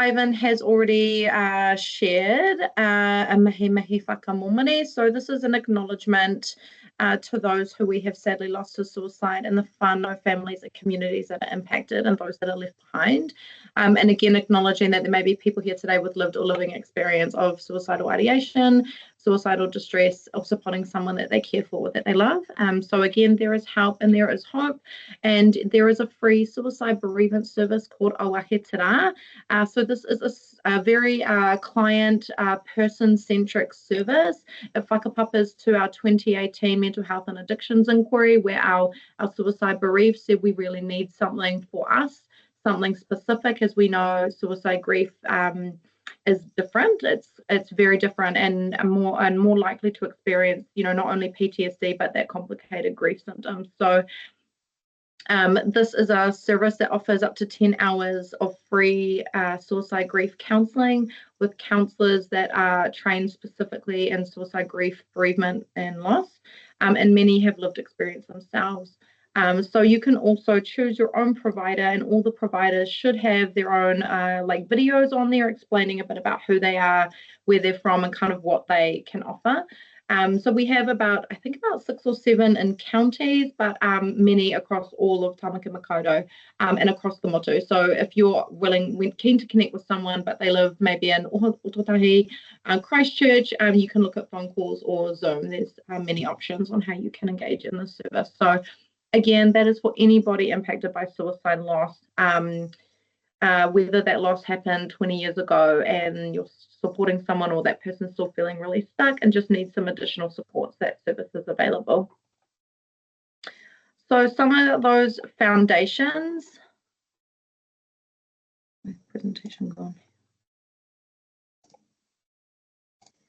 Ivan has already shared a mihi mihi whakamomori. So this is an acknowledgement to those who we have sadly lost to suicide and the whānau families and communities that are impacted and those that are left behind. And again, acknowledging that there may be people here today with lived or living experience of suicidal ideation, suicidal distress, or supporting someone that they care for, that they love. So again, there is help and there is hope, and there is a free suicide bereavement service called Awake Tera. So this is a very client, person-centric service. It whakapapas to our 2018 mental health and addictions inquiry, where our suicide bereaved said we really need something for us, something specific, as we know suicide grief is different. It's very different and more likely to experience, not only PTSD but that complicated grief symptoms. So this is a service that offers up to 10 hours of free suicide grief counselling with counsellors that are trained specifically in suicide grief, bereavement and loss, and many have lived experience themselves. So you can also choose your own provider, and all the providers should have their own like videos on there explaining a bit about who they are, where they're from, and kind of what they can offer. So we have about 6 or 7 in counties, but many across all of Tamaki Makaurau and across the motu. So if you're keen to connect with someone, but they live maybe in Ototahi, Christchurch, you can look at phone calls or Zoom. There's many options on how you can engage in this service. So again, that is for anybody impacted by suicide loss, whether that loss happened 20 years ago and you're supporting someone or that person's still feeling really stuck and just needs some additional supports, that service is available. So some of those foundations, my presentation gone.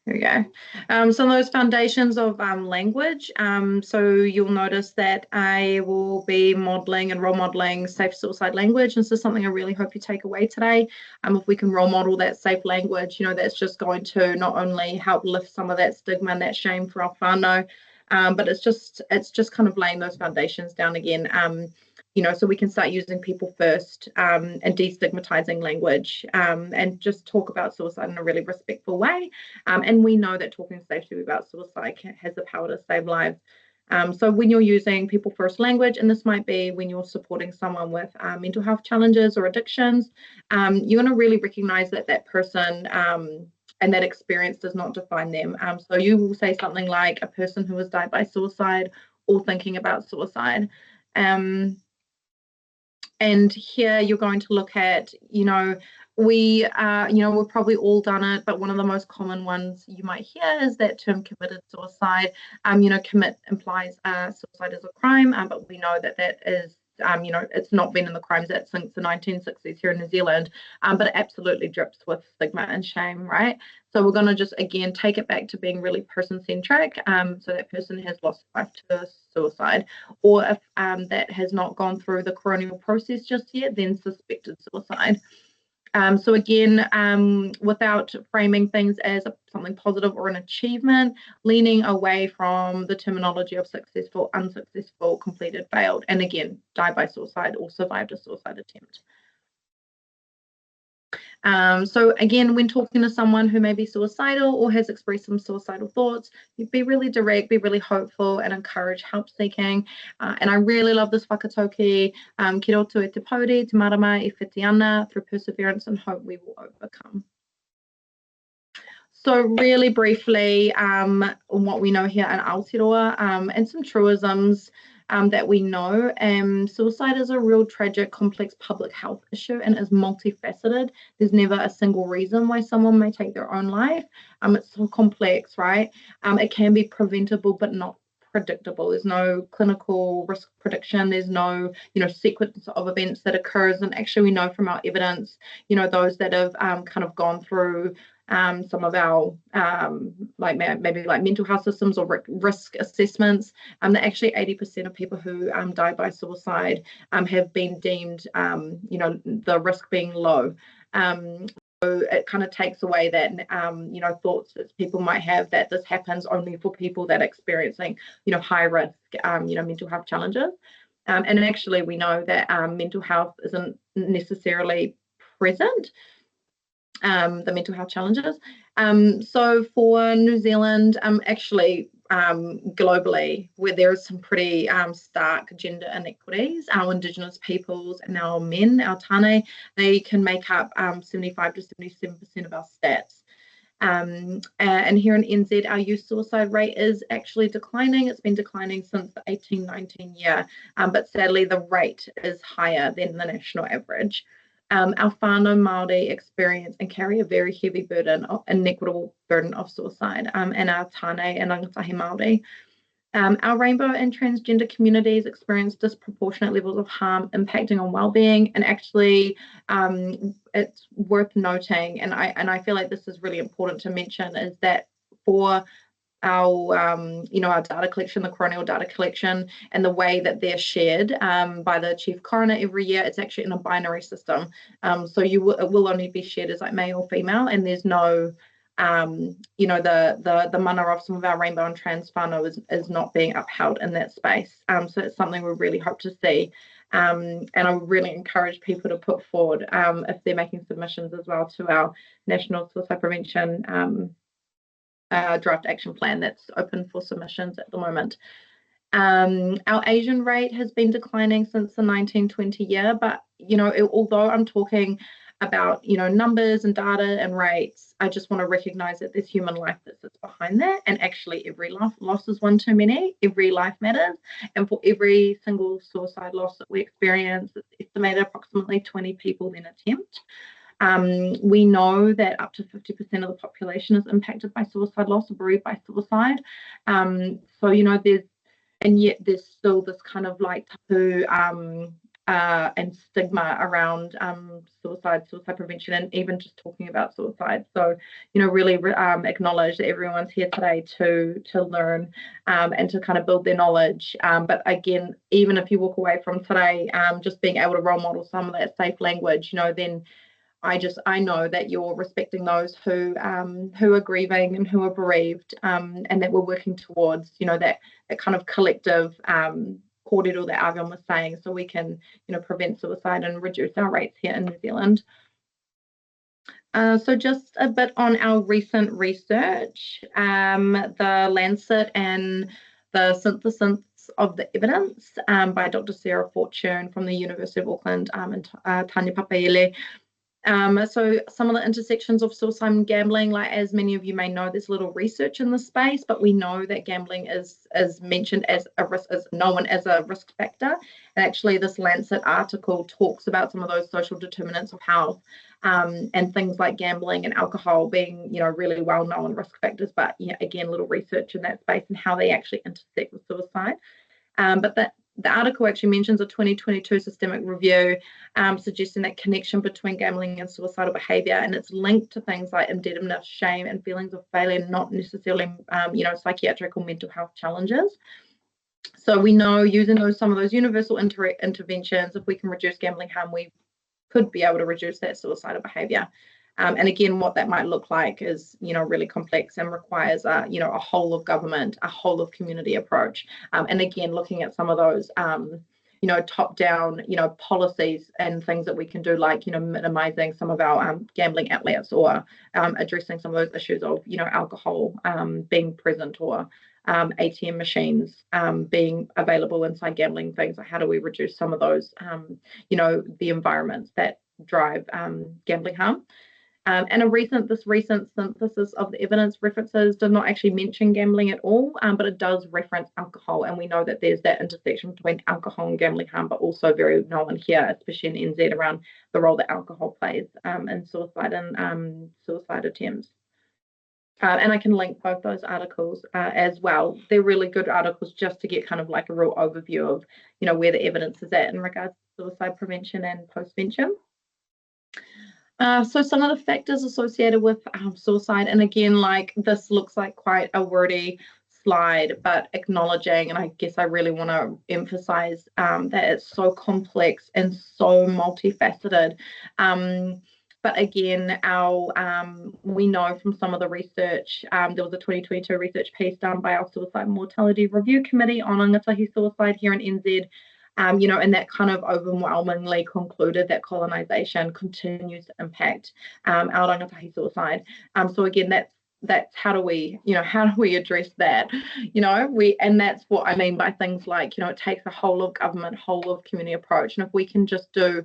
Here we go. Some of those foundations of language. So you'll notice that I will be modelling and role modelling safe suicide language. And this is something I really hope you take away today. If we can role model that safe language, that's just going to not only help lift some of that stigma and that shame for our whānau, but it's just kind of laying those foundations down again. So we can start using people first and destigmatizing language and just talk about suicide in a really respectful way. And we know that talking safely about suicide has the power to save lives. So when you're using people first language, and this might be when you're supporting someone with mental health challenges or addictions, you're going to really recognize that that person and that experience does not define them. So you will say something like a person who has died by suicide or thinking about suicide. And here you're going to look at, we've probably all done it, but one of the most common ones you might hear is that term committed suicide. Commit implies suicide as a crime, but we know that is, it's not been in the crimes Act since the 1960s here in New Zealand, but it absolutely drips with stigma and shame, right? So we're going to just, again, take it back to being really person-centric. So that person has lost life to suicide, or if that has not gone through the coronial process just yet, then suspected suicide. So again, without framing things as something positive or an achievement, leaning away from the terminology of successful, unsuccessful, completed, failed, and again, died by suicide or survived a suicide attempt. So again, when talking to someone who may be suicidal or has expressed some suicidal thoughts, you be really direct, be really hopeful, and encourage help seeking. And I really love this whakatauki, ki roto e te pauri, te marama e whiti ana, through perseverance and hope we will overcome. So really briefly, what we know here in Aotearoa, and some truisms that we know. Suicide is a real tragic, complex public health issue and is multifaceted. There's never a single reason why someone may take their own life. It's so complex, right? It can be preventable, but not predictable. There's no clinical risk prediction. There's no, sequence of events that occurs. And actually, we know from our evidence, those that have kind of gone through some of our maybe mental health systems or risk assessments, that actually 80% of people who die by suicide have been deemed, the risk being low. So it kind of takes away that, thoughts that people might have that this happens only for people that are experiencing, high risk, mental health challenges. And actually, we know that mental health isn't necessarily present the mental health challenges. So for New Zealand, actually globally, where there is some pretty stark gender inequities, our Indigenous peoples and our men, our tane, they can make up 75 to 77% of our stats. And here in NZ, our youth suicide rate is actually declining. It's been declining since the 18-19 year, but sadly the rate is higher than the national average. Our whānau Māori experience and carry a very heavy burden, inequitable burden of suicide, and our tane and rangatahi Māori. Our rainbow and transgender communities experience disproportionate levels of harm impacting on well-being, and actually it's worth noting, and I feel like this is really important to mention, is that for our our data collection, the coronial data collection, and the way that they're shared by the chief coroner every year, it's actually in a binary system. So it will only be shared as like male or female, and there's no the mana of some of our rainbow and trans whānau is not being upheld in that space. So it's something we really hope to see. And I would really encourage people to put forward, if they're making submissions as well, to our National Suicide Prevention draft action plan that's open for submissions at the moment. Our Asian rate has been declining since the 1920 year, but although I'm talking about numbers and data and rates, I just want to recognize that there's human life that sits behind that, and actually every loss is one too many. Every life matters, and for every single suicide loss that we experience, it's estimated approximately 20 people then attempt. We know that up to 50% of the population is impacted by suicide loss or bereaved by suicide. There's still this kind of like taboo and stigma around suicide prevention, and even just talking about suicide. So, really acknowledge that everyone's here today to learn and to kind of build their knowledge. But again, even if you walk away from today just being able to role model some of that safe language, then I know that you're respecting those who are grieving and who are bereaved, and that we're working towards, that kind of collective kōrero that Arvin was saying, so we can, prevent suicide and reduce our rates here in New Zealand. So just a bit on our recent research, the Lancet and the synthesis of the evidence by Dr. Sarah Fortune from the University of Auckland and Tanya Papaele. So some of the intersections of suicide and gambling, like as many of you may know, there's little research in the space, but we know that gambling is mentioned as a risk, is known as a risk factor. And actually this Lancet article talks about some of those social determinants of health, and things like gambling and alcohol being, really well-known risk factors, but again, little research in that space and how they actually intersect with suicide. But the article actually mentions a 2022 systemic review suggesting that connection between gambling and suicidal behaviour, and it's linked to things like indebtedness, shame, and feelings of failure, not necessarily, psychiatric or mental health challenges. So we know using some of those universal interventions, if we can reduce gambling harm, we could be able to reduce that suicidal behaviour. And again, what that might look like is, really complex and requires a whole of government, a whole of community approach. And again, looking at some of those, top-down, policies and things that we can do, like, minimizing some of our gambling outlets, or addressing some of those issues of, alcohol being present, or ATM machines being available inside gambling things. Like, how do we reduce some of those, the environments that drive gambling harm? And this recent synthesis of the evidence references does not actually mention gambling at all, but it does reference alcohol. And we know that there's that intersection between alcohol and gambling harm, but also very known here, especially in NZ, around the role that alcohol plays in suicide and suicide attempts. And I can link both those articles as well. They're really good articles just to get kind of like a real overview of, where the evidence is at in regards to suicide prevention and postvention. So some of the factors associated with suicide, and again, like, this looks like quite a wordy slide, but acknowledging, and I guess I really want to emphasize that it's so complex and so multifaceted. But again, we know from some of the research, there was a 2022 research piece done by our Suicide Mortality Review Committee on Ngatahi suicide here in NZ, And that kind of overwhelmingly concluded that colonization continues to impact our rangatahi suicide. So again, that's how do we address that? And that's what I mean by things like, it takes a whole of government, whole of community approach. And if we can just do,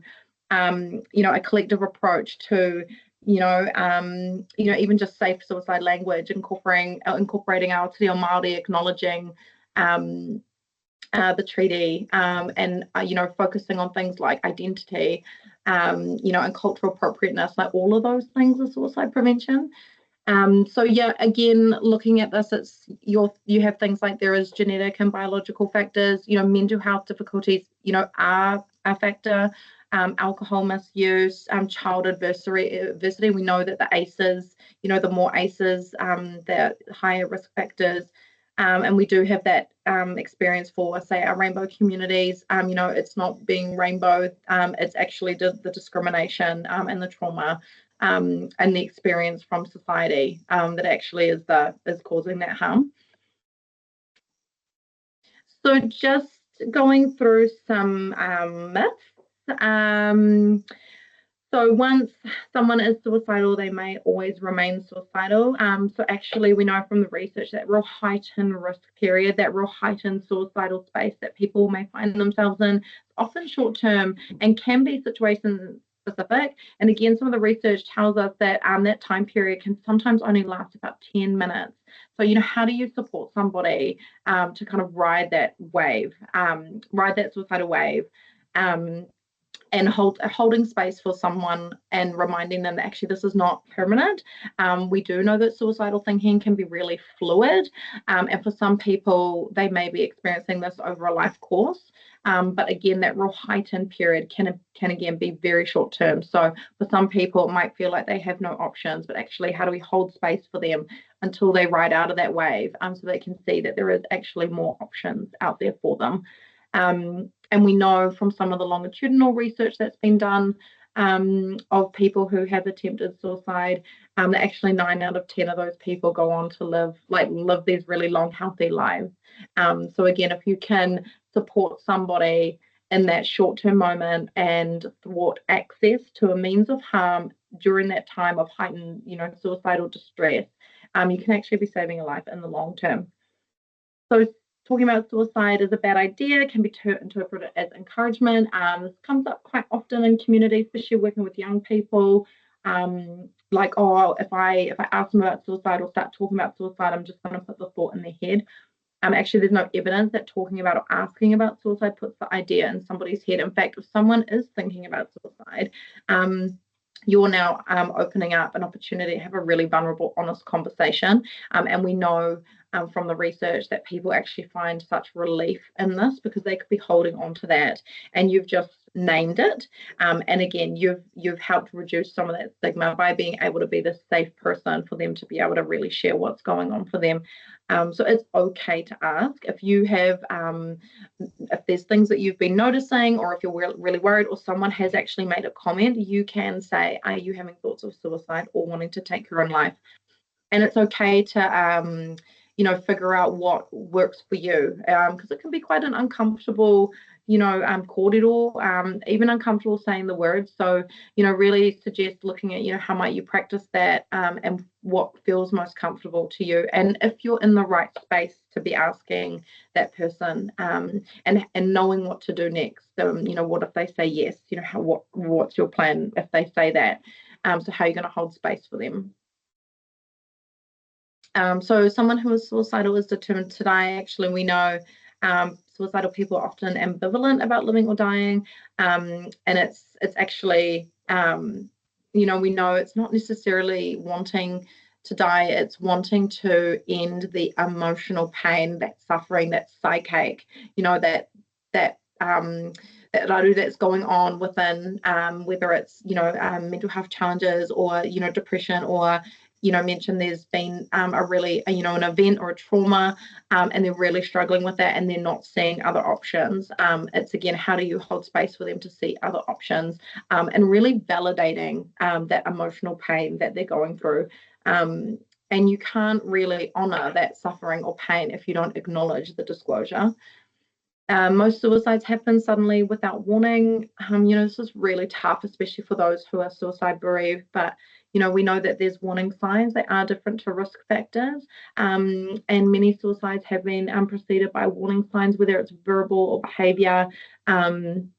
a collective approach to, even just safe suicide language, incorporating our Te Reo Māori, acknowledging the treaty, and focusing on things like identity, and cultural appropriateness, like all of those things are suicide prevention. So yeah, again, looking at this, you have things like there is genetic and biological factors. Mental health difficulties, are a factor. Alcohol misuse, child adversity. We know that the ACEs, the more ACEs, the higher risk factors. And we do have that experience for, say, our rainbow communities. It's not being rainbow, it's actually the discrimination and the trauma and the experience from society that actually is causing that harm. So just going through some myths. So once someone is suicidal, they may always remain suicidal. So actually we know from the research that real heightened risk period, that real heightened suicidal space that people may find themselves in, often short-term and can be situation specific. And again, some of the research tells us that that time period can sometimes only last about 10 minutes. So, how do you support somebody to kind of ride that wave, ride that suicidal wave? And holding space for someone and reminding them that actually this is not permanent. We do know that suicidal thinking can be really fluid, and for some people they may be experiencing this over a life course, but again, that real heightened period can again be very short term. So for some people it might feel like they have no options, but actually how do we hold space for them until they ride out of that wave, so they can see that there is actually more options out there for them. And we know from some of the longitudinal research that's been done of people who have attempted suicide, that actually 9 out of 10 of those people go on to live these really long, healthy lives. So again, if you can support somebody in that short-term moment and thwart access to a means of harm during that time of heightened, suicidal distress, you can actually be saving a life in the long term. So talking about suicide as a bad idea can be interpreted as encouragement. This comes up quite often in communities, especially working with young people. Like, oh, if I ask them about suicide or start talking about suicide, I'm just going to put the thought in their head. Actually, there's no evidence that talking about or asking about suicide puts the idea in somebody's head. In fact, if someone is thinking about suicide, you're now opening up an opportunity to have a really vulnerable, honest conversation. And we know from the research that people actually find such relief in this because they could be holding on to that, and you've just named it. And again, you've helped reduce some of that stigma by being able to be the safe person for them to be able to really share what's going on for them. So it's okay to ask if you have, if there's things that you've been noticing, or if you're really worried, or someone has actually made a comment, you can say, are you having thoughts of suicide or wanting to take your own life? And it's okay to, figure out what works for you, because it can be quite an uncomfortable, kōrero, even uncomfortable saying the words. So, really suggest looking at, how might you practice that, and what feels most comfortable to you. And if you're in the right space to be asking that person, and knowing what to do next. So, what if they say yes? What's your plan if they say that? So how are you going to hold space for them? So someone who is suicidal is determined to die. Actually, we know suicidal people are often ambivalent about living or dying, and it's actually, we know it's not necessarily wanting to die, it's wanting to end the emotional pain, that suffering, that psychache, that raru that's going on within, whether it's mental health challenges or depression, or mentioned there's been a really an event or a trauma, and they're really struggling with that and they're not seeing other options. It's again, how do you hold space for them to see other options, and really validating that emotional pain that they're going through. And you can't really honor that suffering or pain if you don't acknowledge the disclosure. Most suicides happen suddenly without warning. This is really tough, especially for those who are suicide bereaved. But we know that there's warning signs that are different to risk factors. And many suicides have been preceded by warning signs, whether it's verbal or behavior. And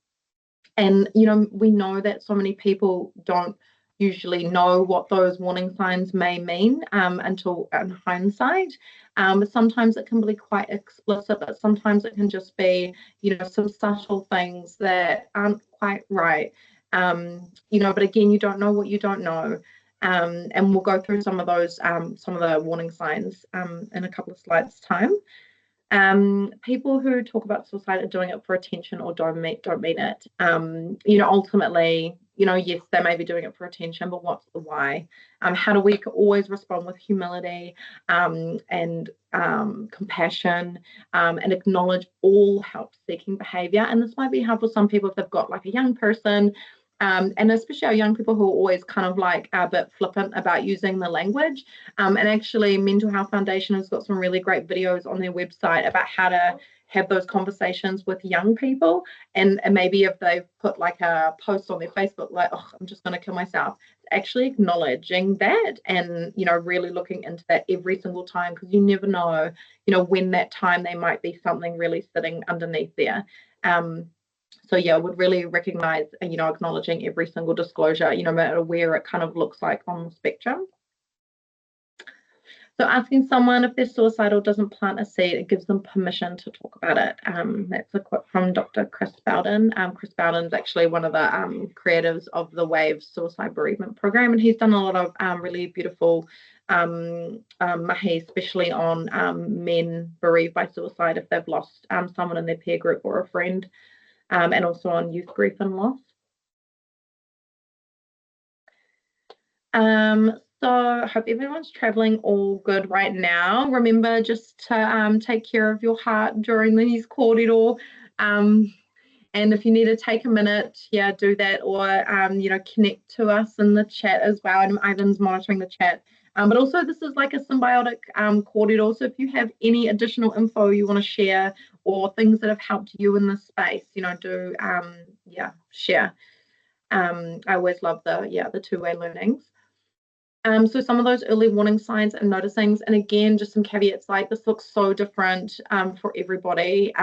we know that so many people don't usually know what those warning signs may mean until in hindsight. But sometimes it can be quite explicit, but sometimes it can just be, some subtle things that aren't quite right. But again, you don't know what you don't know. And we'll go through some of those, some of the warning signs in a couple of slides' time. People who talk about suicide are doing it for attention or don't mean it. Ultimately, yes, they may be doing it for attention, but what's the why? How do we always respond with humility and compassion and acknowledge all help-seeking behaviour? And this might be helpful for some people if they've got like a young person. And especially our young people who are always kind of like a bit flippant about using the language. And actually, Mental Health Foundation has got some really great videos on their website about how to have those conversations with young people. And maybe if they've put like a post on their Facebook, like, oh, I'm just going to kill myself, actually acknowledging that and, really looking into that every single time, because you never know, when that time there might be something really sitting underneath there. So yeah, I would really recognize, acknowledging every single disclosure, no matter where it kind of looks like on the spectrum. So asking someone if they're suicidal doesn't plant a seed, it gives them permission to talk about it. That's a quote from Dr. Chris Bowden. Chris Bowden is actually one of the creators of the WAVE Suicide Bereavement Program, and he's done a lot of really beautiful mahi, especially on men bereaved by suicide if they've lost someone in their peer group or a friend. And also on youth grief and loss. So I hope everyone's traveling all good right now. Remember just to take care of your heart during these corridor. And if you need to take a minute, do that, or connect to us in the chat as well. And Ivan's monitoring the chat. But also this is like a symbiotic corridor. So if you have any additional info you want to share or things that have helped you in this space, do share. I always love the two-way learnings. So some of those early warning signs and noticings, and again, just some caveats, like this looks so different for everybody.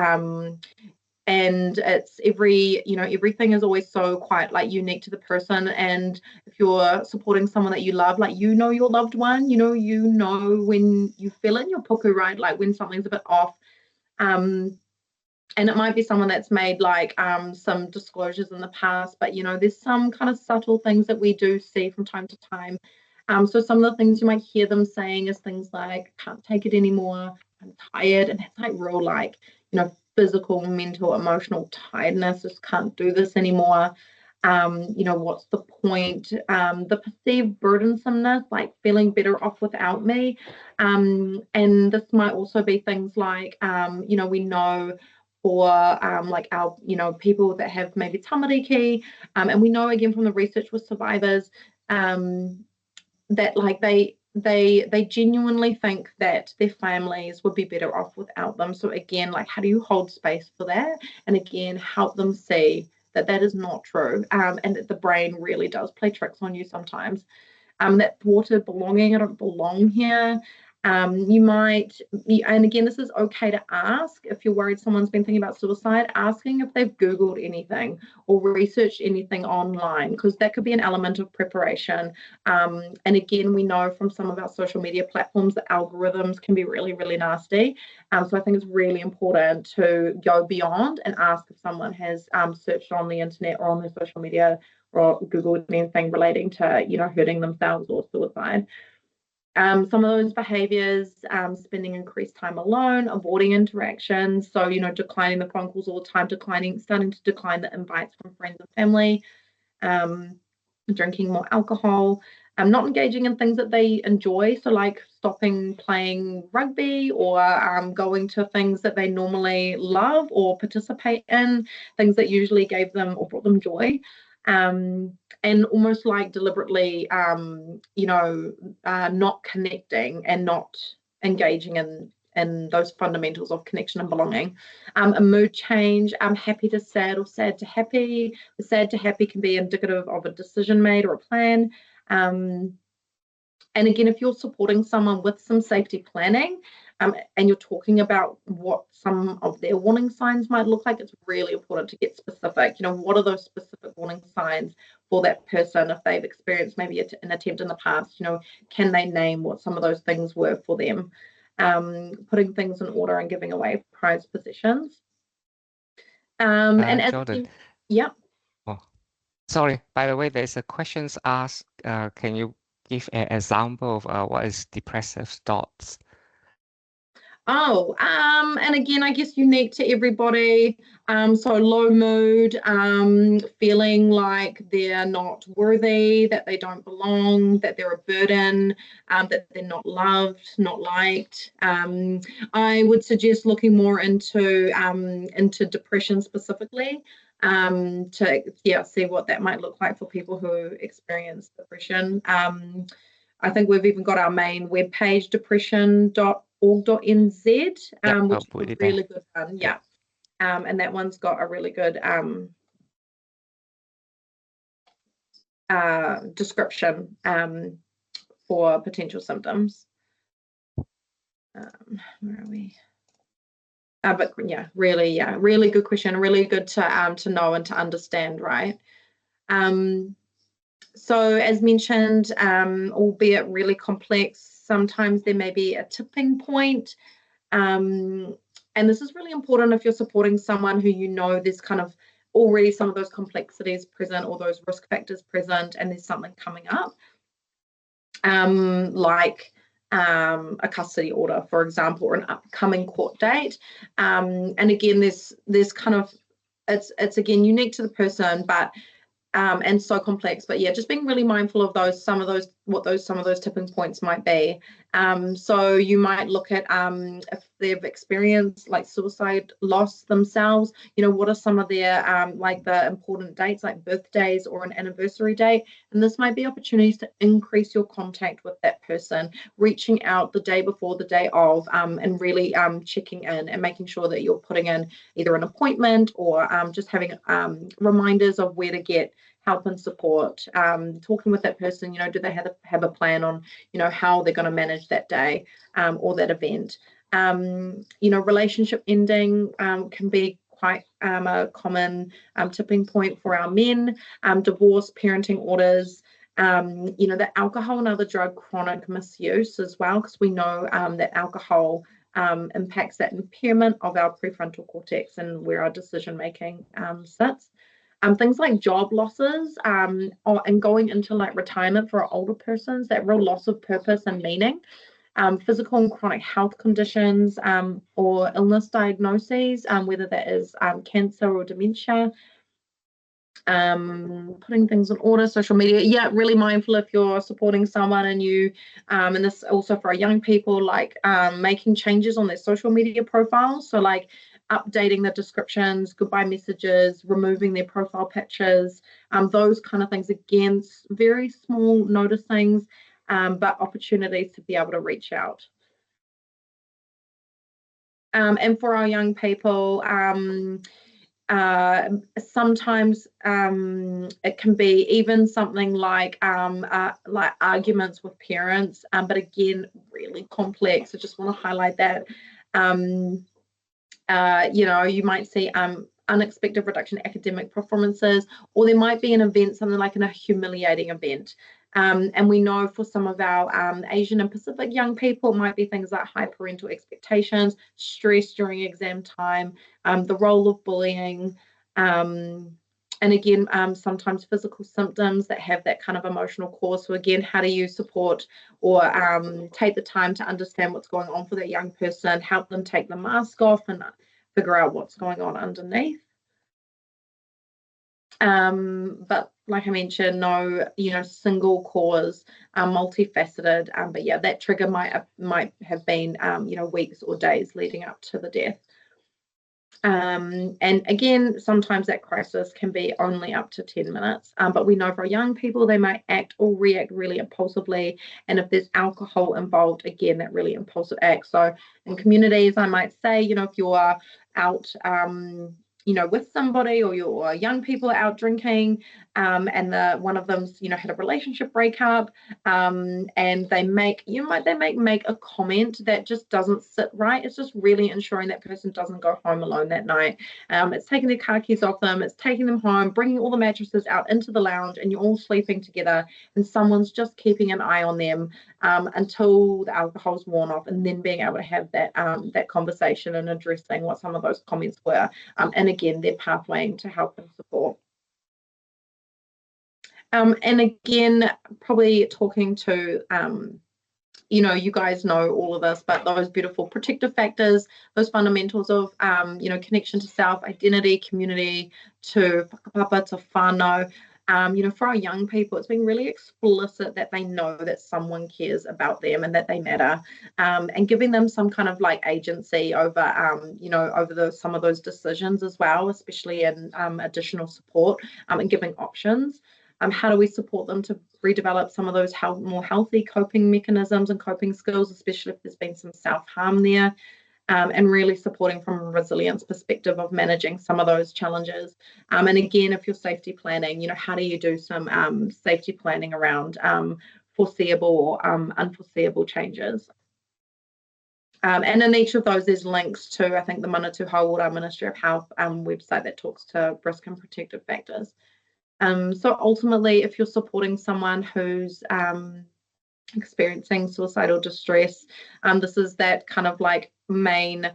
And it's everything is always so quite like unique to the person. And if you're supporting someone that you love, like your loved one, you know when you feel it in your puku, right? Like when something's a bit off. And it might be someone that's made like some disclosures in the past, but there's some kind of subtle things that we do see from time to time. So some of the things you might hear them saying is things like, can't take it anymore, I'm tired, and that's like real like, physical, mental, emotional tiredness, just can't do this anymore. What's the point? The perceived burdensomeness, like feeling better off without me. And this might also be things like, we know for like our, people that have maybe tamariki, and we know again from the research with survivors that like they genuinely think that their families would be better off without them. So again, like how do you hold space for that? And again, help them see that that is not true, and that the brain really does play tricks on you sometimes. That thwarted belonging, I don't belong here. You might, and again, this is okay to ask if you're worried someone's been thinking about suicide, asking if they've Googled anything or researched anything online, because that could be an element of preparation. And again, we know from some of our social media platforms that algorithms can be really, really nasty. So I think it's really important to go beyond and ask if someone has searched on the internet or on their social media or Googled anything relating to, hurting themselves or suicide. Some of those behaviors, spending increased time alone, avoiding interactions, so, declining the phone calls all the time, starting to decline the invites from friends and family, drinking more alcohol, not engaging in things that they enjoy, so like stopping playing rugby or going to things that they normally love or participate in, things that usually gave them or brought them joy. And almost like deliberately, not connecting and not engaging those fundamentals of connection and belonging. A mood change, happy to sad or sad to happy. The sad to happy can be indicative of a decision made or a plan. And again, if you're supporting someone with some safety planning, and you're talking about what some of their warning signs might look like, it's really important to get specific. What are those specific warning signs for that person if they've experienced maybe an attempt in the past? Can they name what some of those things were for them? Putting things in order and giving away prized possessions. And as Jordyn. Yeah. Oh, sorry. By the way, there's a questions asked. Can you give an example of what is depressive thoughts? And again, I guess unique to everybody. So low mood, feeling like they're not worthy, that they don't belong, that they're a burden, that they're not loved, not liked. I would suggest looking more into depression specifically, to see what that might look like for people who experience depression. I think we've even got our main webpage, depression.org.nz, which is a really good one. Yeah. And that one's got a really good description for potential symptoms. Where are we? But yeah, really good question. Really good to know and to understand, right? So as mentioned, albeit really complex, sometimes there may be a tipping point. And this is really important if you're supporting someone who there's kind of already some of those complexities present or those risk factors present, and there's something coming up, like a custody order, for example, or an upcoming court date. And again, there's kind of, it's again unique to the person, but and so complex, but yeah, just being really mindful of some of those tipping points might be. So you might look at if they've experienced like suicide loss themselves, what are some of their like the important dates, like birthdays or an anniversary date, and this might be opportunities to increase your contact with that person, reaching out the day before, the day of, and really checking in and making sure that you're putting in either an appointment or just having reminders of where to get help and support, talking with that person, do they have a plan on, how they're going to manage that day or that event. Relationship ending can be quite a common tipping point for our men, divorce, parenting orders, the alcohol and other drug chronic misuse as well, because we know that alcohol impacts that impairment of our prefrontal cortex and where our decision making sits. Things like job losses and going into like retirement for older persons, that real loss of purpose and meaning, physical and chronic health conditions or illness diagnoses, whether that is cancer or dementia. Putting things in order, social media, really mindful if you're supporting someone and you and this also for our young people, like making changes on their social media profiles, so like updating the descriptions, goodbye messages, removing their profile pictures, those kind of things. Again, very small notice things, but opportunities to be able to reach out. And for our young people, sometimes it can be even something like arguments with parents, but again, really complex. I just want to highlight that. You might see unexpected reduction in academic performances, or there might be an event, something like a humiliating event. And we know for some of our Asian and Pacific young people, it might be things like high parental expectations, stress during exam time, the role of bullying, and again, sometimes physical symptoms that have that kind of emotional cause. So again, how do you support or take the time to understand what's going on for that young person, help them take the mask off and figure out what's going on underneath. But like I mentioned, no, single cause, multifaceted. But yeah, that trigger might have been, weeks or days leading up to the death. And again, sometimes that crisis can be only up to 10 minutes. But we know for young people, they might act or react really impulsively. And if there's alcohol involved, again, that really impulsive act. So in communities, I might say, if you're out, with somebody, or your young people are out drinking, and one of them's, had a relationship breakup, and they make a comment that just doesn't sit right. It's just really ensuring that person doesn't go home alone that night. It's taking their car keys off them, it's taking them home, bringing all the mattresses out into the lounge, and you're all sleeping together, and someone's just keeping an eye on them until the alcohol's worn off, and then being able to have that conversation and addressing what some of those comments were, and again, their pathwaying to help and support. And again, probably talking to, you guys know all of this, but those beautiful protective factors, those fundamentals of, connection to self, identity, community, to whakapapa, to whānau. For our young people, it's been really explicit that they know that someone cares about them and that they matter, and giving them some kind of like agency over, some of those decisions as well, especially in additional support, and giving options. How do we support them to redevelop some of those more healthy coping mechanisms and coping skills, especially if there's been some self-harm there, and really supporting from a resilience perspective of managing some of those challenges. And again, if you're safety planning, how do you do some safety planning around foreseeable or unforeseeable changes? And in each of those, there's links to, I think, the Manukau Health Ministry of Health website that talks to risk and protective factors. So ultimately, if you're supporting someone who's experiencing suicidal distress, this is that kind of like main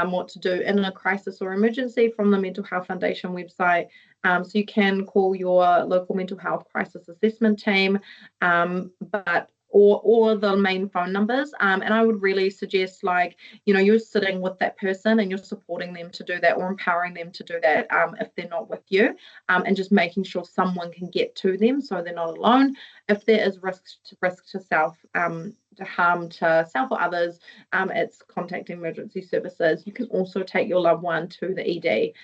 what to do in a crisis or emergency from the Mental Health Foundation website. So you can call your local mental health crisis assessment team, or the main phone numbers. And I would really suggest, you're sitting with that person and you're supporting them to do that, or empowering them to do that if they're not with you, and just making sure someone can get to them so they're not alone. If there is risk to self, to harm to self or others, it's contacting emergency services. You can also take your loved one to the ED.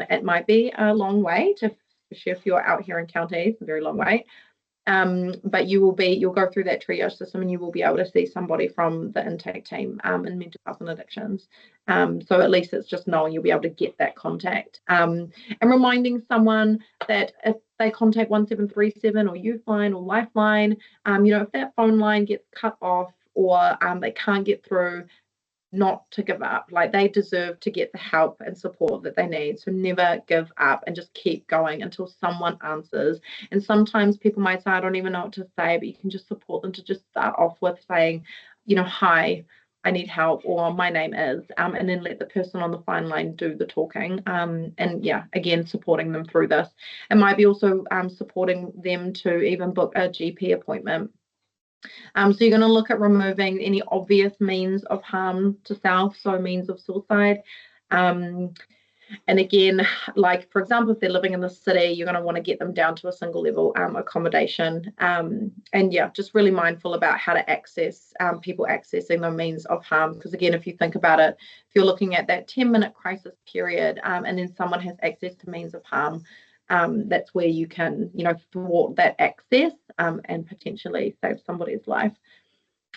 It might be a long way, especially if you're out here in counties, a very long way. But you'll go through that triage system, and you will be able to see somebody from the intake team in mental health and addictions. So at least it's just knowing you'll be able to get that contact, and reminding someone that if they contact 1737 or Youthline or Lifeline, if that phone line gets cut off, or they can't get through, not to give up. Like, they deserve to get the help and support that they need. So never give up, and just keep going until someone answers. And sometimes people might say, I don't even know what to say, but you can just support them to just start off with saying, hi, I need help, or my name is, and then let the person on the phone line do the talking. And yeah, again, supporting them through this. It might be also supporting them to even book a GP appointment. So you're going to look at removing any obvious means of harm to self, so means of suicide. And again, like, for example, if they're living in the city, you're going to want to get them down to a single level accommodation. And yeah, just really mindful about how to access people accessing the means of harm. Because again, if you think about it, if you're looking at that 10-minute crisis period, and then someone has access to means of harm, that's where you can, thwart that access, and potentially save somebody's life.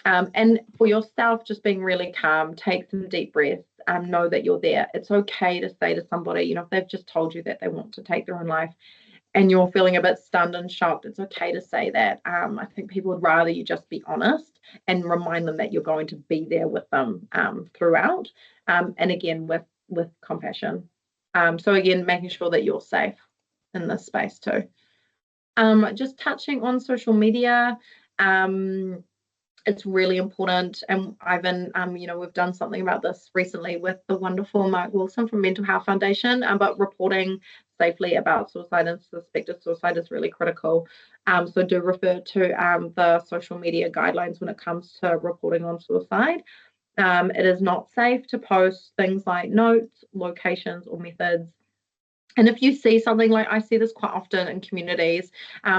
And for yourself, just being really calm, take some deep breaths, know that you're there. It's okay to say to somebody, if they've just told you that they want to take their own life and you're feeling a bit stunned and shocked, it's okay to say that. I think people would rather you just be honest and remind them that you're going to be there with them throughout, and again, with compassion. So again, making sure that you're safe in this space too. Just touching on social media, it's really important, and Ivan, we've done something about this recently with the wonderful Mark Wilson from Mental Health Foundation, but reporting safely about suicide and suspected suicide is really critical. So do refer to the social media guidelines when it comes to reporting on suicide. It is not safe to post things like notes, locations, or methods And if you see something like, I see this quite often in communities,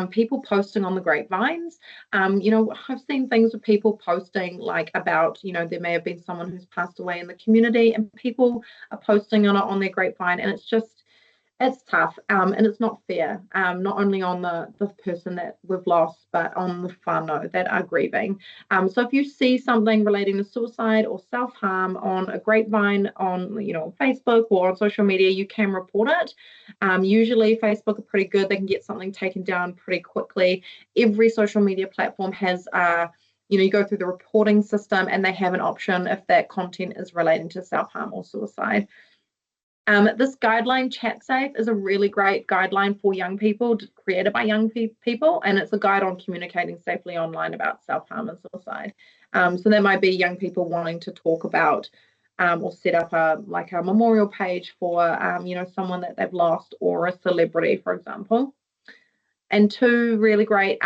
people posting on the grapevines, I've seen things with people posting like about, there may have been someone who's passed away in the community and people are posting on it on their grapevine, and it's tough, and it's not fair, not only on the person that we've lost, but on the whānau that are grieving. So if you see something relating to suicide or self-harm on a grapevine, on Facebook or on social media, you can report it. Usually Facebook are pretty good. They can get something taken down pretty quickly. Every social media platform has you go through the reporting system and they have an option if that content is relating to self-harm or suicide. This guideline, Chat Safe, is a really great guideline for young people, created by young people, and it's a guide on communicating safely online about self-harm and suicide. So there might be young people wanting to talk about or set up a memorial page for someone that they've lost, or a celebrity, for example. And two really great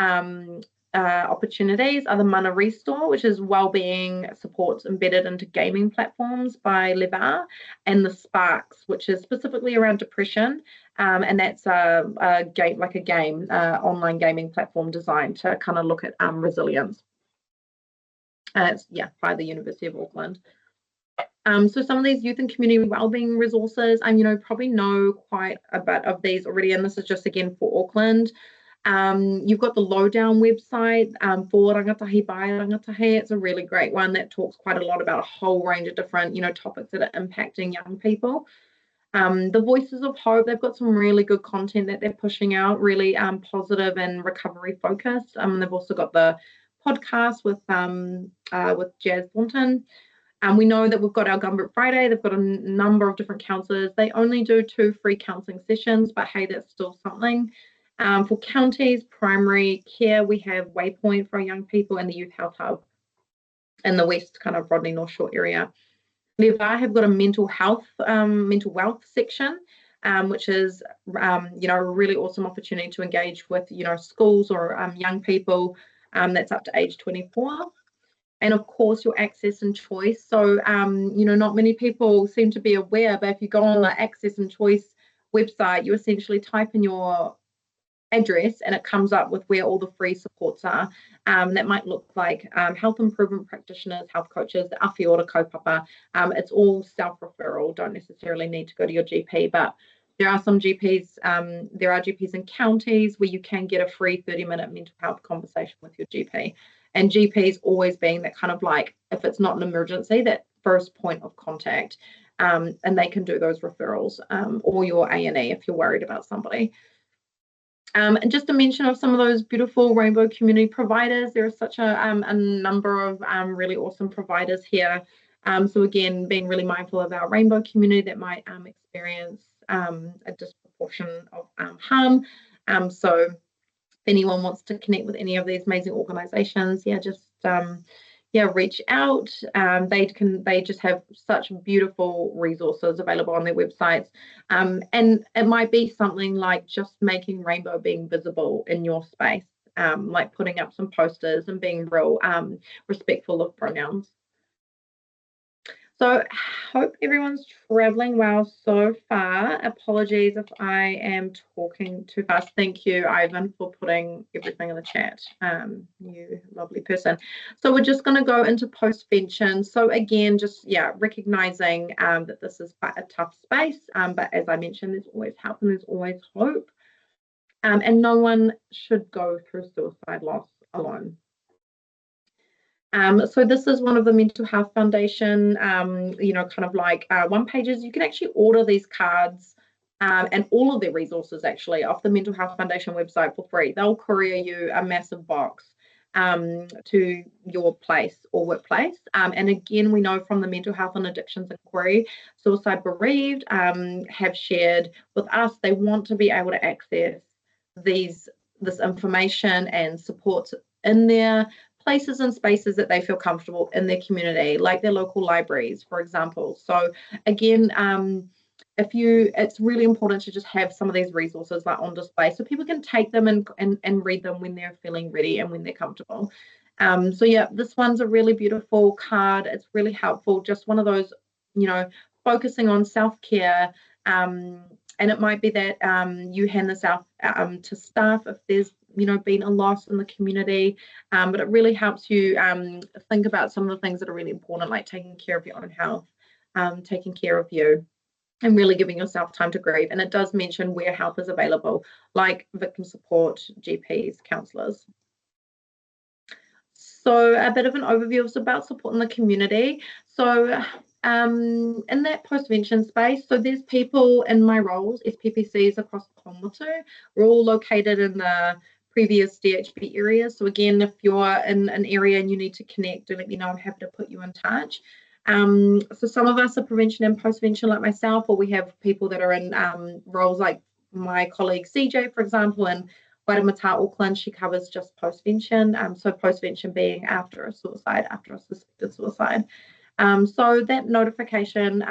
opportunities are the Mana Restore, which is wellbeing supports embedded into gaming platforms by Levar, and the Sparks, which is specifically around depression, and that's a game, online gaming platform designed to kind of look at resilience. It's by the University of Auckland. So some of these youth and community wellbeing resources, probably know quite a bit of these already, and this is just again for Auckland. You've got the Lowdown website for Rangatahi by Rangatahi. It's a really great one that talks quite a lot about a whole range of different, topics that are impacting young people. The Voices of Hope, they've got some really good content that they're pushing out, really positive and recovery focused. They've also got the podcast with Jazz Thornton. We know that we've got our Gumboot Friday. They've got a number of different counsellors. They only do 2 free counselling sessions, but hey, that's still something. For counties, primary care, we have Waypoint for our young people and the Youth Health Hub in the west, kind of Rodney North Shore area. Levar have got a mental wealth section, which is a really awesome opportunity to engage with schools or young people that's up to age 24. And of course, your access and choice. So not many people seem to be aware, but if you go on the access and choice website, you essentially type in your address and it comes up with where all the free supports are. That might look like health improvement practitioners, health coaches, the awhi ora kaupapa. It's all self-referral, don't necessarily need to go to your GP, but there are some GPs, there are GPs in counties where you can get a free 30-minute mental health conversation with your GP. And GPs always being that kind of like, if it's not an emergency, that first point of contact, and they can do those referrals, or your A&E if you're worried about somebody. And just a mention of some of those beautiful rainbow community providers. There are such a number of really awesome providers here. So again, being really mindful of our rainbow community that might experience a disproportion of harm. So if anyone wants to connect with any of these amazing organizations, just reach out. They just have such beautiful resources available on their websites, and it might be something like just making rainbow being visible in your space, like putting up some posters and being real respectful of pronouns. So hope everyone's traveling well so far. Apologies if I am talking too fast. Thank you, Ivan, for putting everything in the chat. You lovely person. So we're just going to go into postvention. So again, just recognizing that this is quite a tough space, but as I mentioned, there's always help and there's always hope. And no one should go through suicide loss alone. So this is one of the Mental Health Foundation, one pages. You can actually order these cards and all of their resources actually off the Mental Health Foundation website for free. They'll courier you a massive box to your place or workplace. And again, we know from the Mental Health and Addictions Inquiry, Suicide Bereaved have shared with us they want to be able to access this information and support in their places and spaces that they feel comfortable in their community, like their local libraries, for example. So again, it's really important to just have some of these resources like on display so people can take them and read them when they're feeling ready and when they're comfortable. This one's a really beautiful card. It's really helpful. Just one of those, focusing on self-care, And it might be that you hand this out to staff if there's been a loss in the community, but it really helps you think about some of the things that are really important, like taking care of your own health, taking care of you, and really giving yourself time to grieve. And it does mention where help is available, like victim support, GPs, counsellors. So a bit of an overview of about support in the community. So in that postvention space, so there's people in my roles, SPPCs across Whatu. We're all located in the previous DHB areas. So again, if you're in an area and you need to connect, do let me know. I'm happy to put you in touch. So some of us are prevention and postvention like myself, or we have people that are in roles like my colleague CJ, for example, and Whatu, Auckland, she covers just postvention. So postvention being after a suicide, after a suspected suicide. So that notification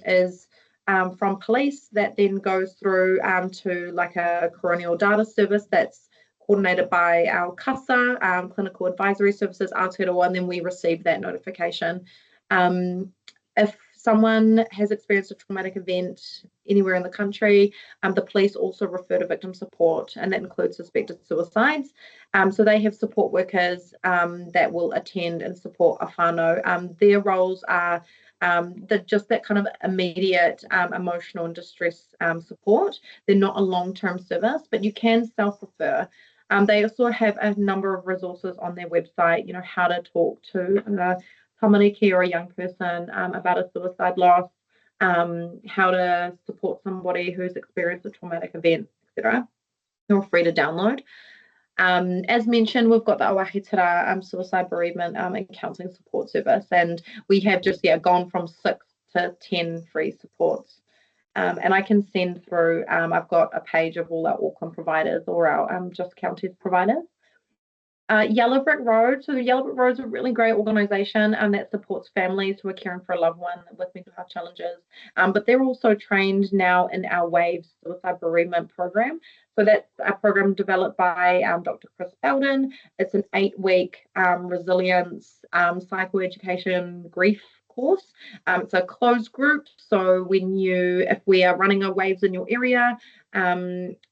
is from police that then goes through to like a coronial data service that's coordinated by our CASA, Clinical Advisory Services, Aotearoa, and then we receive that notification. If someone has experienced a traumatic event anywhere in the country, the police also refer to victim support, and that includes suspected suicides. So they have support workers that will attend and support a whānau. Their roles are just that kind of immediate emotional and distress support. They're not a long-term service, but you can self-refer. They also have a number of resources on their website, how to talk to tamariki or a young person about a suicide loss, how to support somebody who's experienced a traumatic event, etc. Feel free to download. As mentioned, we've got the Awahitara suicide bereavement and counselling support service, and we have just gone from 6 to 10 free supports. And I can send through, I've got a page of all our Auckland providers or our just counties providers. Yellow Brick Road. So the Yellow Brick Road is a really great organisation that supports families who are caring for a loved one with mental health challenges. But they're also trained now in our WAVES suicide bereavement program. So that's a program developed by Dr. Chris Belden. It's an 8-week resilience psychoeducation grief course. It's a closed group. So if we are running a WAVES in your area,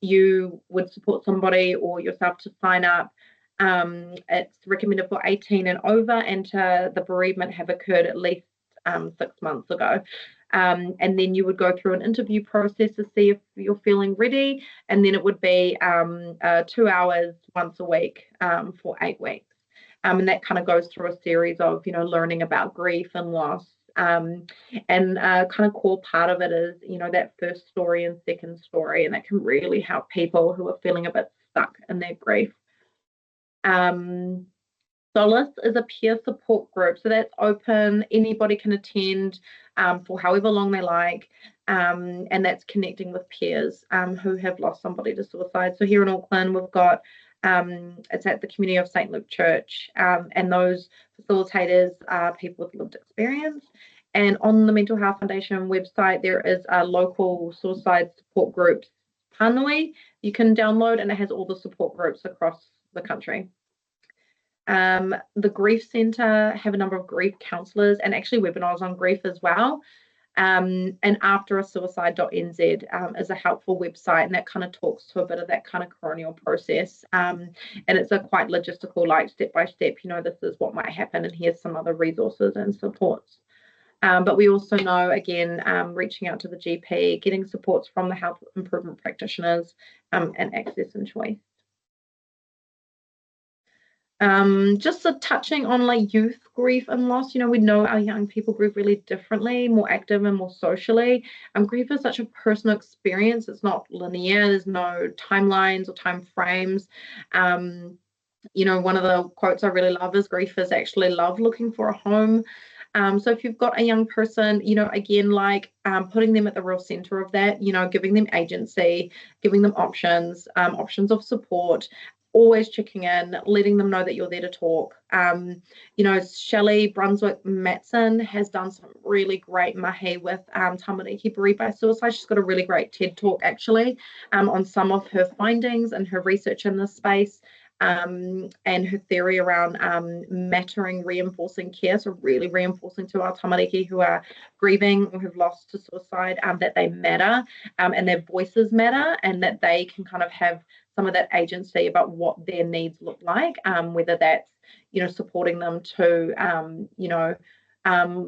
you would support somebody or yourself to sign up. It's recommended for 18 and over, and the bereavement have occurred at least 6 months ago. And then you would go through an interview process to see if you're feeling ready, and then it would be 2 hours once a week for 8 weeks. And that kind of goes through a series of, learning about grief and loss. And kind of core part of it is, that first story and second story, and that can really help people who are feeling a bit stuck in their grief. Solace is a peer support group, so that's open. Anybody can attend for however long they like, and that's connecting with peers who have lost somebody to suicide. So here in Auckland, we've got it's at the Community of St. Luke Church, and those facilitators are people with lived experience. And on the Mental Health Foundation website, there is a local suicide support group, Panui, you can download, and it has all the support groups across the country. The Grief Centre have a number of grief counsellors and actually webinars on grief as well. And afterasuicide.nz is a helpful website, and that kind of talks to a bit of that kind of coronial process. And it's a quite logistical, like step by step, this is what might happen, and here's some other resources and supports. But we also know, again, reaching out to the GP, getting supports from the health improvement practitioners, and access and choice. Just touching on like youth grief and loss, we know our young people grieve really differently, more active and more socially. Grief is such a personal experience. It's not linear. There's no timelines or time frames. One of the quotes I really love is grief is actually love looking for a home. So if you've got a young person, again, like putting them at the real center of that, giving them agency, giving them options of support, always checking in, letting them know that you're there to talk. Shelley Brunswick Matson has done some really great mahi with tamariki bereaved by suicide. She's got a really great TED talk actually on some of her findings and her research in this space. and her theory around mattering reinforcing care, so really reinforcing to our tamariki who are grieving or have lost to suicide, that they matter, and their voices matter, and that they can kind of have some of that agency about what their needs look like, whether that's, supporting them to,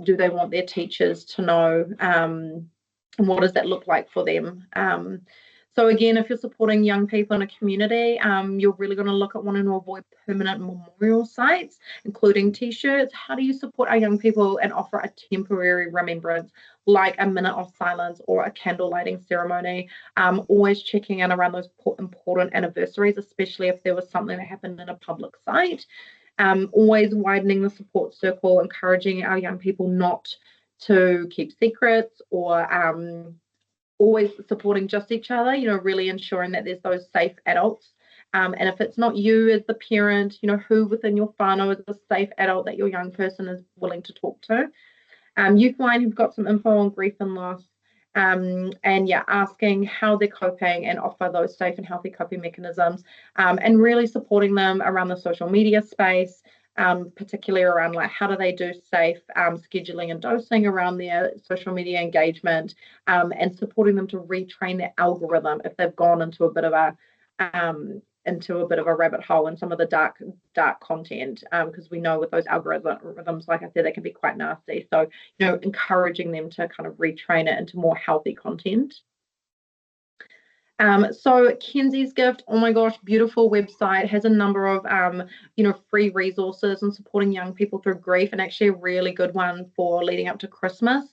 do they want their teachers to know, and what does that look like for them? So again, if you're supporting young people in a community, you're really going to look at wanting to avoid permanent memorial sites, including T-shirts. How do you support our young people and offer a temporary remembrance, like a minute of silence or a candle lighting ceremony? Always checking in around those important anniversaries, especially if there was something that happened in a public site. Always widening the support circle, encouraging our young people not to keep secrets, or always supporting just each other, really ensuring that there's those safe adults. And if it's not you as the parent, who within your whānau is a safe adult that your young person is willing to talk to. Youthline have got some info on grief and loss, and asking how they're coping and offer those safe and healthy coping mechanisms, and really supporting them around the social media space, particularly around like how do they do safe scheduling and dosing around their social media engagement, and supporting them to retrain their algorithm if they've gone into a bit of a rabbit hole in some of the dark content, because we know with those algorithms, like I said, they can be quite nasty. So encouraging them to kind of retrain it into more healthy content. So Kenzie's Gift, oh my gosh, beautiful website, has a number of free resources and supporting young people through grief, and actually a really good one for leading up to Christmas.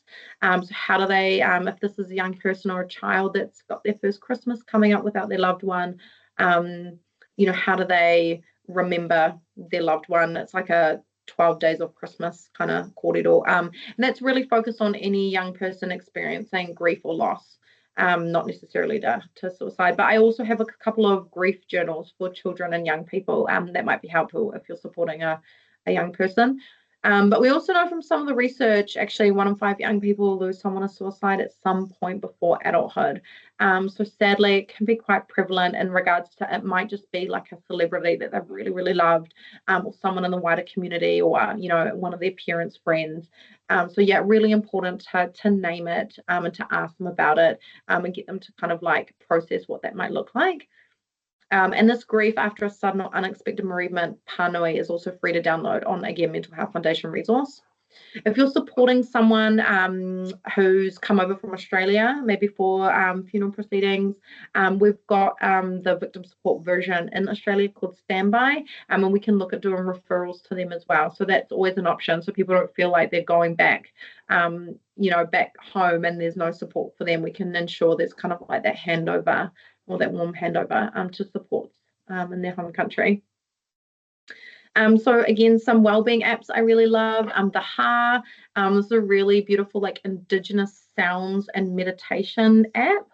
So how do they, if this is a young person or a child that's got their first Christmas coming up without their loved one, how do they remember their loved one? It's like a 12 days of Christmas kind of corridor, and that's really focused on any young person experiencing grief or loss. Not necessarily to suicide, but I also have a couple of grief journals for children and young people that might be helpful if you're supporting a young person. But we also know from some of the research, actually 1 in 5 young people lose someone to suicide at some point before adulthood. So sadly, it can be quite prevalent in regards to, it might just be like a celebrity that they've really, really loved, or someone in the wider community, or one of their parents' friends. So yeah, really important to name it, and to ask them about it, and get them to kind of like process what that might look like. And this grief after a sudden or unexpected bereavement, Pānui, is also free to download on, again, Mental Health Foundation resource. If you're supporting someone who's come over from Australia, maybe for funeral proceedings, we've got the victim support version in Australia called Standby, and we can look at doing referrals to them as well. So that's always an option, so people don't feel like they're going back, back home and there's no support for them. We can ensure there's kind of like that handover, or that warm handover to support in their home country. So again, some wellbeing apps I really love. The Ha, this is a really beautiful like Indigenous sounds and meditation app.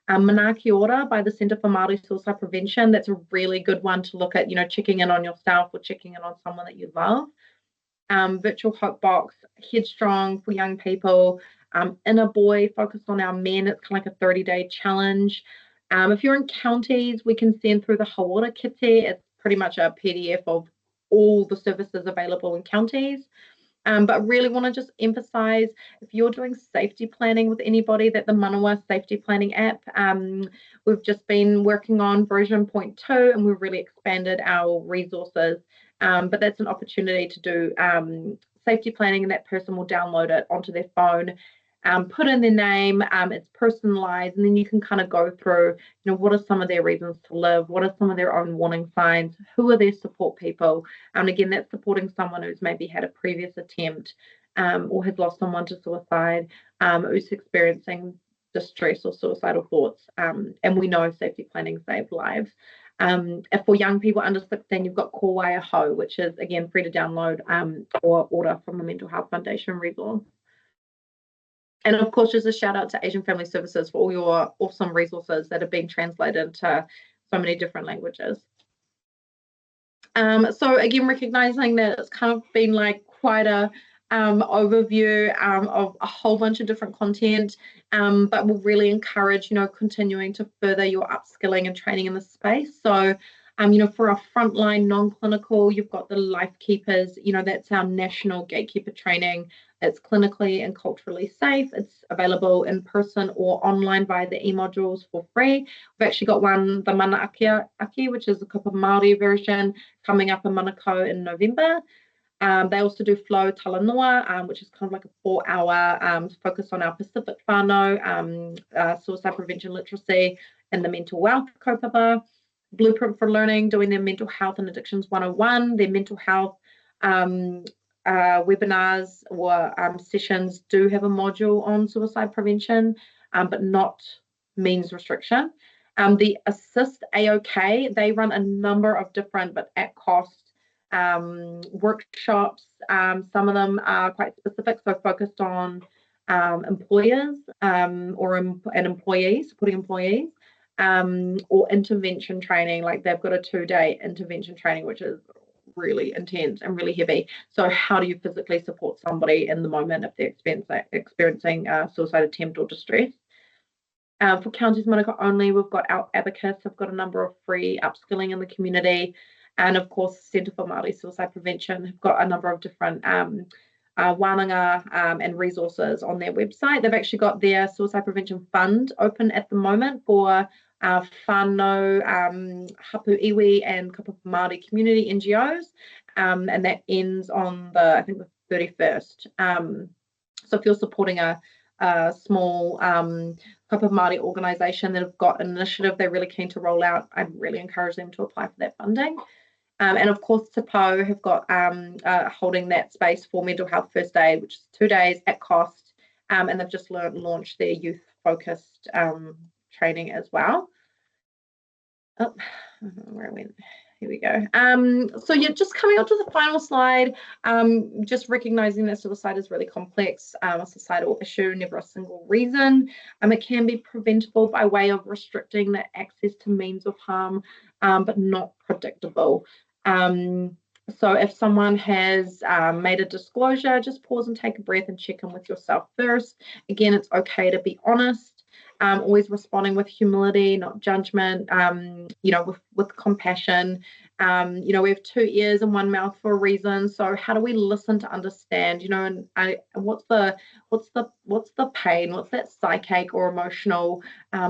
Manaaki Ora by the Centre for Māori Suicide Prevention. That's a really good one to look at, checking in on yourself or checking in on someone that you love. Virtual Hope Box, Headstrong for young people. Inner Boy, focused on our men. It's kind of like a 30-day challenge. If you're in counties, we can send through the Hawara Kite. It's pretty much a PDF of all the services available in counties. But really want to just emphasize, if you're doing safety planning with anybody, that the Manawa Safety Planning app, we've just been working on version 0.2, and we've really expanded our resources. But that's an opportunity to do safety planning, and that person will download it onto their phone, put in their name, it's personalized, and then you can kind of go through, what are some of their reasons to live, what are some of their own warning signs, who are their support people, and again, that's supporting someone who's maybe had a previous attempt, or has lost someone to suicide, who's experiencing distress or suicidal thoughts, and we know safety planning saves lives. If for young people under 16, you've got Kōwaia Ho, which is again free to download or order from the Mental Health Foundation resource. And of course, just a shout out to Asian Family Services for all your awesome resources that have been translated to so many different languages. So again, recognizing that it's kind of been like quite a overview of a whole bunch of different content, but we'll really encourage, continuing to further your upskilling and training in this space. So For our frontline non-clinical, you've got the Life Keepers. That's our national gatekeeper training. It's clinically and culturally safe. It's available in person or online via the e-modules for free. We've actually got one, the Mana Aki, which is a Kapa Māori version, coming up in Manukau in November. They also do Flow Talanoa, which is kind of like a 4-hour focus on our Pacific whānau, suicide prevention literacy, and the mental wealth kaupapa. Blueprint for Learning, doing their mental health and addictions 101. Their mental health webinars or sessions do have a module on suicide prevention, but not means restriction. The Assist AOK, they run a number of different, but at cost, workshops. Some of them are quite specific, so focused on employers and employees, supporting employees, or intervention training. Like they've got a 2-day intervention training, which is really intense and really heavy. So how do you physically support somebody in the moment if they're experiencing suicide attempt or distress? For Counties Manukau only, we've got our advocates. We've got a number of free upskilling in the community. And of course, Centre for Māori Suicide Prevention have got a number of different wānanga and resources on their website. They've actually got their Suicide Prevention Fund open at the moment for whānau, hapu iwi and kapa Māori community NGOs, and that ends on the 31st. So if you're supporting a small kapa Māori organisation that have got an initiative they're really keen to roll out, I'd really encourage them to apply for that funding. And of course, Te Pau have got holding that space for mental health first aid, which is 2 days at cost, and they've just launched their youth-focused training as well. Oh, where I went. Here we go. So yeah, just coming on to the final slide, just recognizing that suicide is really complex, a societal issue, never a single reason. It can be preventable by way of restricting the access to means of harm, but not predictable. So if someone has made a disclosure, just pause and take a breath and check in with yourself first. Again, it's okay to be honest. Always responding with humility, not judgment, with compassion. We have 2 ears and 1 mouth for a reason. So how do we listen to understand, and what's the pain? What's that psychic or emotional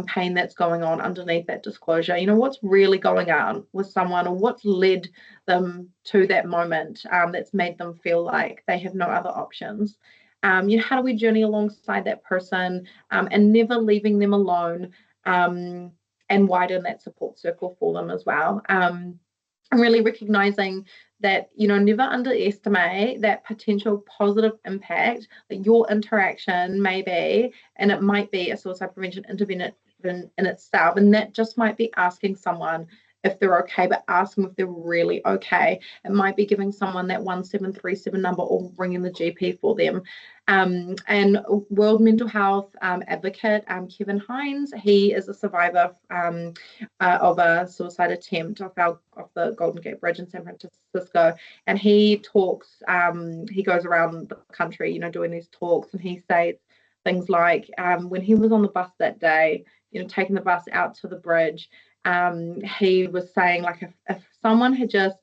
pain that's going on underneath that disclosure? What's really going on with someone, or what's led them to that moment that's made them feel like they have no other options? How do we journey alongside that person and never leaving them alone, and widen that support circle for them as well? And really recognizing that, never underestimate that potential positive impact that your interaction may be, and it might be a suicide prevention intervention in itself, and that just might be asking someone if they're okay, but ask them if they're really okay. It might be giving someone that 1737 number or ringing the GP for them. And World Mental Health advocate Kevin Hines, he is a survivor of a suicide attempt off the Golden Gate Bridge in San Francisco, and he talks. He goes around the country, doing these talks, and he says things like, when he was on the bus that day, taking the bus out to the bridge. He was saying, like, if someone had just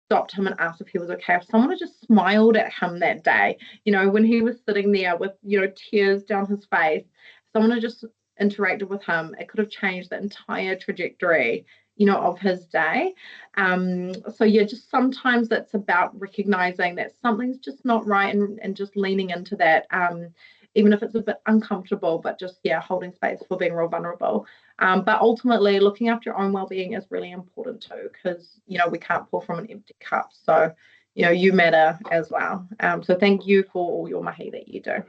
stopped him and asked if he was okay, if someone had just smiled at him that day, when he was sitting there with, tears down his face, someone had just interacted with him, it could have changed the entire trajectory, of his day. So yeah, just sometimes it's about recognizing that something's just not right and just leaning into that, even if it's a bit uncomfortable, but just, holding space for being real vulnerable. But ultimately, looking after your own well-being is really important too, because, we can't pour from an empty cup. So, you matter as well. So thank you for all your mahi that you do.